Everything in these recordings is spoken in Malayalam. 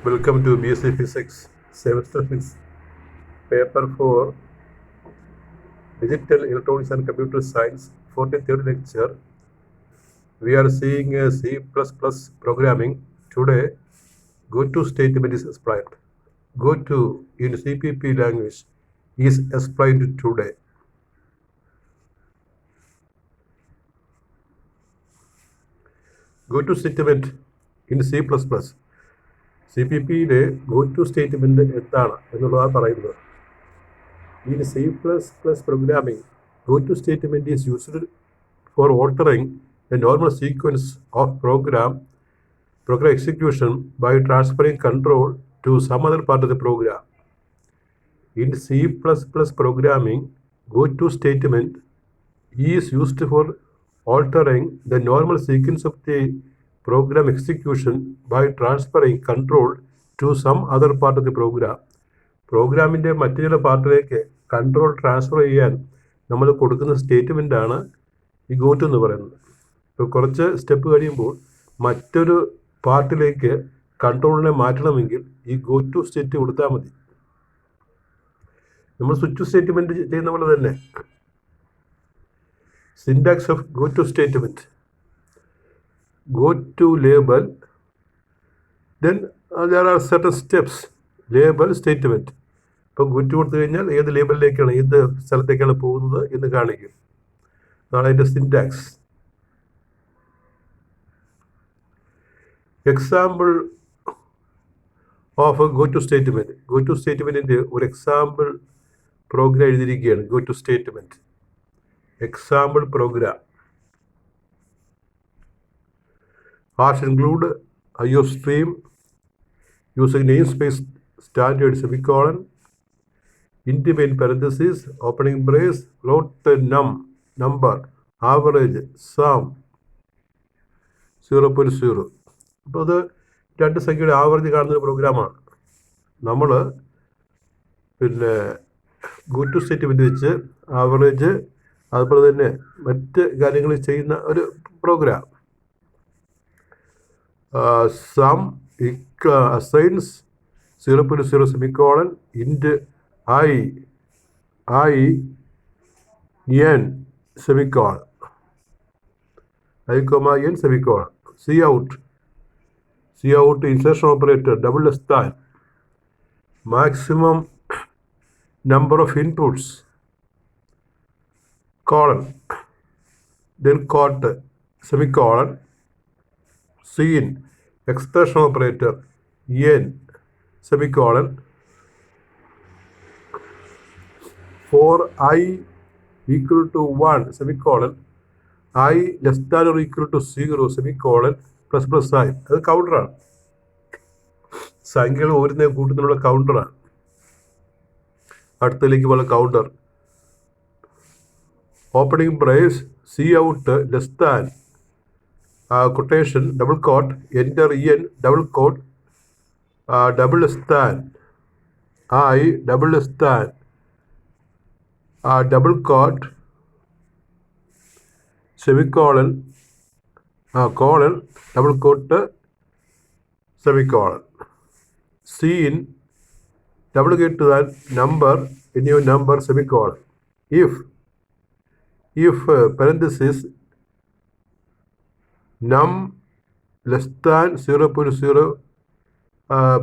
Welcome to BSc Physics, Semester 6, Paper 4, Digital Electronics and Computer Science, 43rd lecture. We are seeing C++ programming. Today, goto statement is explained. Goto in CPP language is explained today. Goto statement in C++. CPP-യിലെ goto statement എന്താണ് എന്നുള്ളതാണ് പറയുന്നത്. In C++ programming, goto statement is used for altering the normal sequence of program execution by transferring control to some other part of the program. In C++ programming, goto statement is used for altering the normal sequence of the program execution by transferring control to some other part of the program. പ്രോഗ്രാമിൻ്റെ മറ്റു ചില പാർട്ടിലേക്ക് കൺട്രോൾ ട്രാൻസ്ഫർ ചെയ്യാൻ നമ്മൾ കൊടുക്കുന്ന സ്റ്റേറ്റ്മെൻ്റാണ് ഈ ഗോറ്റു എന്ന് പറയുന്നത്. ഇപ്പോൾ കുറച്ച് സ്റ്റെപ്പ് കഴിയുമ്പോൾ മറ്റൊരു പാർട്ടിലേക്ക് കൺട്രോളിനെ മാറ്റണമെങ്കിൽ ഈ ഗോറ്റു സ്റ്റേറ്റ് കൊടുത്താൽ മതി. നമ്മൾ സ്വിച്ച് സ്റ്റേറ്റ്മെൻറ്റ് ചെയ്യുന്ന പോലെ തന്നെ syntax of goto statement, goto label, then there are certain steps, label, statement. ഇപ്പോൾ ഗോറ്റു കൊടുത്തു കഴിഞ്ഞാൽ ഏത് ലേബലിലേക്കാണ്, ഏത് സ്ഥലത്തേക്കാണ് പോകുന്നത് എന്ന് കാണിക്കും. അതാണ് അതിൻ്റെ syntax. Example of goto statement. Goto സ്റ്റേറ്റ്മെൻറ്റിൻ്റെ ഒരു എക്സാമ്പിൾ പ്രോഗ്രാം എഴുതിയിരിക്കുകയാണ്. Goto statement example program. Hash include IOStream using namespace standard semicolon, int main parenthesis, opening brace, float number, average, sum 0.0. അപ്പോൾ അത് രണ്ട് സംഖ്യയുടെ ആവറേജ് കാണുന്ന പ്രോഗ്രാമാണ്. നമ്മൾ ഗോറ്റു സ്റ്റേറ്റ്മെൻറ്റ് വെച്ച് ആവറേജ് അതുപോലെ തന്നെ മറ്റ് കാര്യങ്ങൾ ചെയ്യുന്ന ഒരു programme. Sum assigns 0.0 semicolon int I n semicolon I comma n semicolon. Cout insertion operator double less than maximum number of inputs colon then cot semicolon cin expression operator n semicolon for I equal to 1 semicolon I less than or equal to 0 semicolon plus I. അത് കൗണ്ടറാണ്. സംഖ്യകൾ ഓരോന്നേ കൂട്ടുന്നതിനുള്ള കൗണ്ടറാണ്. അടുത്തതിലേക്ക് പോലെ counter. Opening brace cout less than quotation double quote enter n double quote double less than I double less than double quote semicolon colon double quote semicolon cin double get to that number in your number semicolon if parenthesis num less than 0.0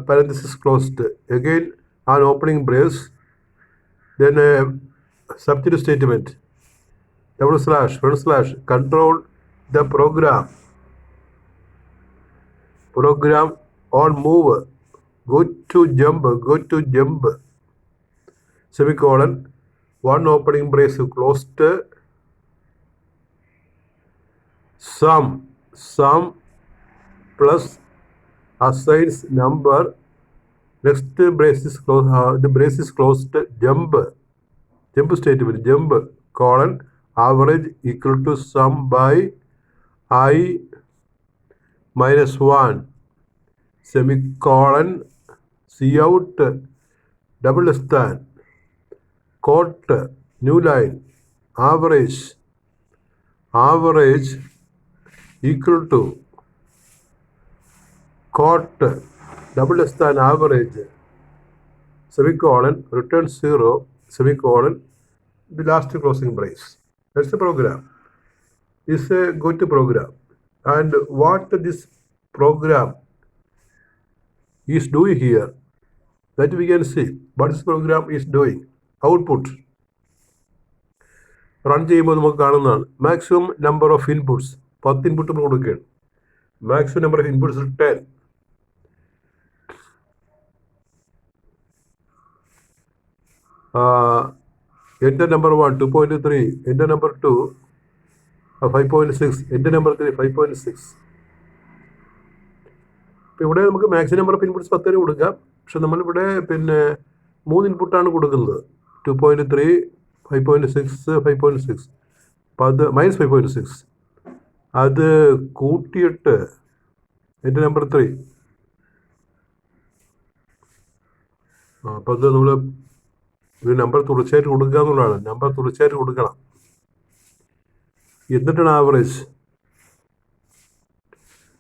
parenthesis closed, again an opening brace, then a substitute statement double slash front slash control the program on move go to jump semicolon one opening brace closed sum plus assigns number, next brace is closed, the brace is closed, jump statement, jump colon average equal to sum by I minus 1 semicolon cout double less than quote new line average equal to quote double less than average, semicolon, return 0, semicolon, the last closing brace. That's the program. It's a good program. And what this program is doing here, that we can see what this program is doing. Output. Run ചെയ്യുമ്പോൾ നമുക്ക് കാണുന്നതാണ് maximum number of inputs. 10 input കൊടുക്കുകയാണ്. Maximum number of inputs is 10. Enter number 1, 2.3. Enter number 2, 5.6. Enter number 3, 5.6. ഇപ്പോൾ ഇവിടെ നമുക്ക് മാക്സിമം നമ്പർ ഓഫ് ഇൻപുട്ട്സ് 10 കൊടുക്കാം. പക്ഷെ നമ്മളിവിടെ പിന്നെ 3 ഇൻപുട്ടാണ് കൊടുക്കുന്നത്. 2.3, 5.6, 5.6. അപ്പോൾ അത് -5.6. അത് കൂട്ടിയിട്ട് എൻ്റെ നമ്പർ 3. അപ്പോൾ അത് നമ്മൾ ഒരു നമ്പർ തുടർച്ചയായിട്ട് കൊടുക്കുക എന്നുള്ളതാണ്. നമ്പർ തുടർച്ചയായിട്ട് കൊടുക്കണം. എന്നിട്ടാണ് ആവറേജ്.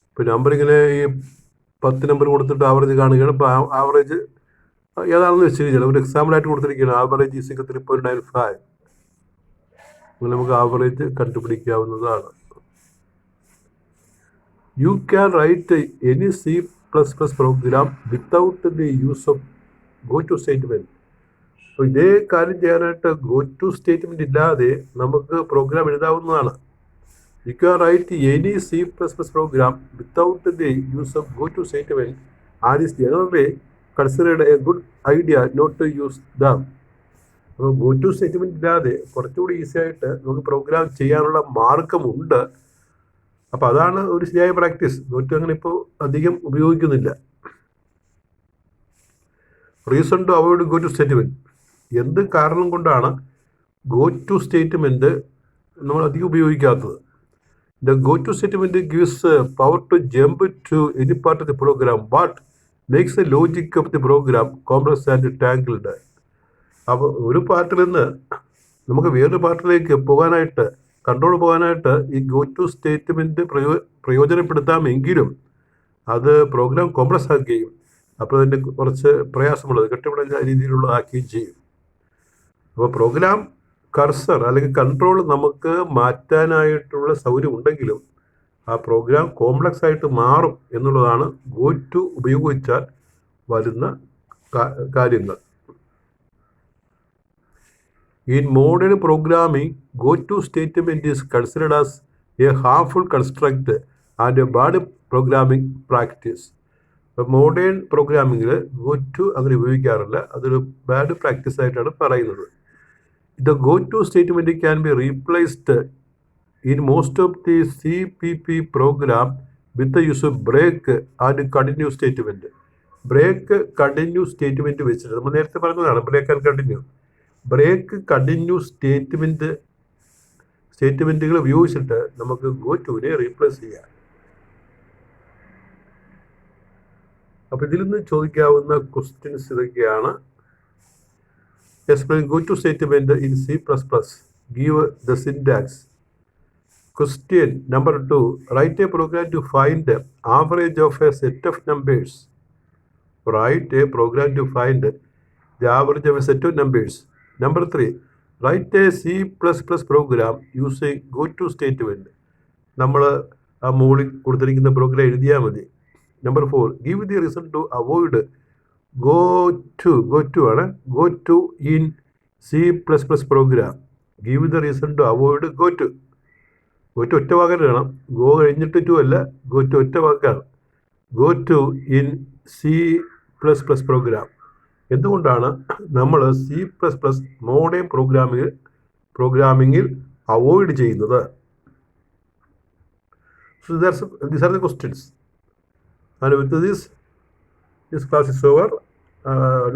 ഇപ്പോൾ നമ്പർ ഇങ്ങനെ ഈ 10 നമ്പർ കൊടുത്തിട്ട് ആവറേജ് കാണുകയാണ്. അപ്പോൾ ആവറേജ് ഏതാണെന്ന് വെച്ച് കഴിഞ്ഞാൽ ഒരു എക്സാമ്പിളായിട്ട് കൊടുത്തിരിക്കുകയാണ്. Average is 3.95. അങ്ങനെ നമുക്ക് average കണ്ടുപിടിക്കാവുന്നതാണ്. You can write any C++ program without the use of goto statement. അപ്പോൾ ഇതേ കാര്യം ചെയ്യാനായിട്ട് goto statement ഇല്ലാതെ നമുക്ക് പ്രോഗ്രാം എഴുതാവുന്നതാണ്. You can write any C++ program without the use of goto statement and is generally considered a good idea not to use them. അപ്പോൾ goto statement ഇല്ലാതെ കുറച്ചുകൂടി ഈസി ആയിട്ട് നമുക്ക് പ്രോഗ്രാം ചെയ്യാനുള്ള മാർഗമുണ്ട്. അപ്പോൾ അതാണ് ഒരു ശരിയായ പ്രാക്ടീസ്. ഗോറ്റു അങ്ങനെ ഇപ്പോൾ അധികം ഉപയോഗിക്കുന്നില്ല. Reason to avoid goto statement. എന്ത് കാരണം കൊണ്ടാണ് ഗോറ്റു സ്റ്റേറ്റ്മെൻറ്റ് നമ്മൾ അധികം ഉപയോഗിക്കാത്തത്? The goto statement gives power to jump to any part of the program but makes the logic of the program complex and tangled. അപ്പോൾ ഒരു പാർട്ടിൽ നിന്ന് നമുക്ക് വേറൊരു പാർട്ടിലേക്ക് പോകാനായിട്ട്, കൺട്രോൾ പോകാനായിട്ട് ഈ ഗോറ്റു സ്റ്റേറ്റ്മെൻറ്റ് പ്രയോജനപ്പെടുത്താമെങ്കിലും അത് പ്രോഗ്രാം കോംപ്ലക്സ് ആക്കുകയും അപ്പോൾ അതിൻ്റെ കുറച്ച് പ്രയാസമുള്ളത് കെട്ടിപ്പിടുന്ന രീതിയിലുള്ളതാക്കുകയും ചെയ്യും. അപ്പോൾ പ്രോഗ്രാം കർസർ അല്ലെങ്കിൽ കൺട്രോൾ നമുക്ക് മാറ്റാനായിട്ടുള്ള സൗകര്യം ഉണ്ടെങ്കിലും ആ പ്രോഗ്രാം കോംപ്ലക്സ് ആയിട്ട് മാറും എന്നുള്ളതാണ് ഗോറ്റു ഉപയോഗിച്ചാൽ വരുന്ന കാര്യങ്ങൾ. In modern programming, goto statement is considered as a harmful construct and a bad programming practice. ഇപ്പോൾ മോഡേൺ പ്രോഗ്രാമിങ്ങിൽ ഗോറ്റു അങ്ങനെ ഉപയോഗിക്കാറില്ല. അതൊരു ബാഡ് പ്രാക്ടീസ് ആയിട്ടാണ് പറയുന്നത്. The goto statement can be replaced in most of the CPP program with the use of break and continue statement. Break continue statement വെച്ചിട്ട് നമ്മൾ നേരത്തെ പറഞ്ഞതാണ് break and continue. Break continue സ്റ്റേറ്റ്മെൻറ്റുകൾ ഉപയോഗിച്ചിട്ട് നമുക്ക് ഗോറ്റുവിനെ റീപ്ലേസ് ചെയ്യാം. അപ്പോൾ ഇതിൽ നിന്ന് ചോദിക്കാവുന്ന ക്വസ്റ്റ്യൻസ് ഇതൊക്കെയാണ്. Explain goto statement in C++. Give the syntax. Question number 2. Write a program to find the average of a set of numbers. Write a program to find the average of a set of numbers. Number 3. Write a C++ program using goto statement. നമ്മൾ ആ മുകളിൽ കൊടുത്തിരിക്കുന്ന പ്രോഗ്രാം എഴുതിയാൽ മതി. Number 4. Give the reason to avoid goto ആണ്. goto in C++ program. Give the reason to avoid goto. goto ഒറ്റ വാക്കാണ് വേണം. ഗോ കഴിഞ്ഞിട്ട് ടു അല്ല, goto ഒറ്റ വാക്കാണ്. goto in C++ program. എന്തുകൊണ്ടാണ് നമ്മൾ C++ മോഡേൺ പ്രോഗ്രാമിങ്ങിൽ അവോയ്ഡ് ചെയ്യുന്നത്? So these are the questions. And with this class is over.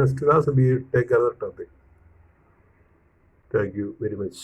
Next class we take another topic. Thank you very much.